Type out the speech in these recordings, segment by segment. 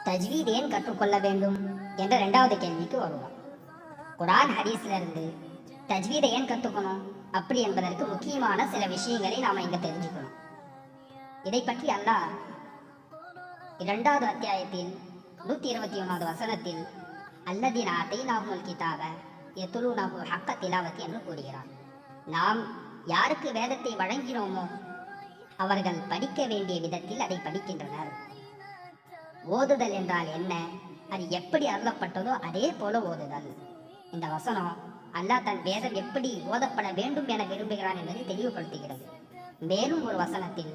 தஜ்வீத் ஏன் கற்றுக்கொள்ள வேண்டும் என்ற இரண்டாவது கேள்விக்கு வருவோம். குர்ஆன் ஹதீஸ்ல இருந்து தஜ்வீதை ஏன் கற்றுக்கணும் அப்படி என்பதற்கு முக்கியமான சில விஷயங்களை நாம இங்க தெரிஞ்சுக்கணும். இதை பற்றி அல்லாஹ் 2வது அத்தியாயத்தில் 121வது வசனத்தில் அல்லதீன ஆதைனாஹுல் கிதாப யத்லூனஹு ஹக்க திலாவத்தி என்று கூறுகிறார். நாம் யாருக்கு வேதத்தை வழங்கினோமோ அவர்கள் படிக்க வேண்டிய விதத்தில் அதை படிக்கின்றனர். ஓதுதல் என்றால் என்ன, அது எப்படி அருளப்பட்டதோ அதே போல ஓதுதல். இந்த வசனம் அல்லாஹ் தன் வேதம் எப்படி ஓதப்பட வேண்டும் என விரும்புகிறான் என்பதை தெளிவுபடுத்துகிறது. மேலும் ஒரு வசனத்தில்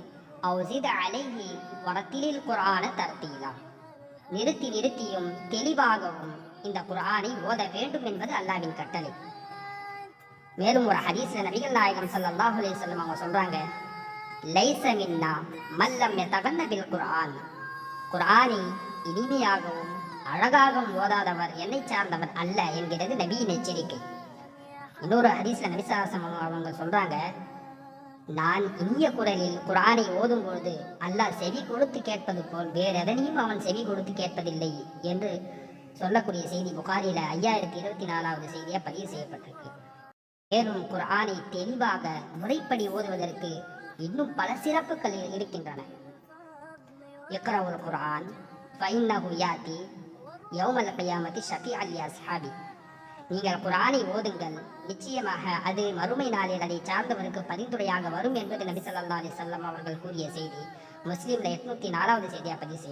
அவுஸித் அலைஹி வரத்திலில் குர்ஆன தர்தீலா, நிறுத்தி நிறுத்தியும் தெளிவாகவும் இந்த குர்ஆனை ஓத வேண்டும் என்பது அல்லாஹ்வின் கட்டளை. மேலும் ஒரு ஹதீஸ்ல நபிகள் நாயகம் ஸல்லல்லாஹு அலைஹி வஸல்லம் அவங்க சொல்றாங்க, லைஸ மின்னா மல்லம் யதகன்ன பில் குர்ஆன், குர்ஆனை இனிமையாகவும் அழகாகவும் ஓதாதவர் என்னை சார்ந்தவர் அல்ல என்கிறது நபியின் எச்சரிக்கை. இன்னொரு ஹதீஸ்ல நபி ஸல்லல்லாஹு அலைஹி அவங்க சொல்றாங்க, நான் இனிய குரலில் குர்ஆனை ஓதும் பொழுது அல்லாஹ் செவி கொடுத்து கேட்பது போல் வேறு எதனையும் அவன் செவி கொடுத்து கேட்பதில்லை என்று சொல்லக்கூடிய செய்தி புகாரில 5024வது செய்தியா பதிவு செய்யப்பட்டிருக்கு. மேலும் குர்ஆனை தெளிவாக முறைப்படி ஓதுவதற்கு இன்னும் பல சிறப்புகள் இருக்கின்றன. இக்ரவுல் குர்ஆன் ஃபஇன்னஹு யாதி யௌமல் கியாமத்தி ஷஃபீஅன் லிஅஸ்ஹாபி, நீங்கள் குர்ஆனை ஓதுங்கள், நிச்சயமாக அது மறுமை நாளில் அதை சார்ந்தவருக்கு பரிந்துரையாக வரும் என்பது நபி ஸல்லல்லாஹு அலைஹி வஸல்லம் அவர்கள் கூறிய செய்தி முஸ்லிம்ல 804வது செய்தியா பதிவு செய்யப்பட்டிருக்கு.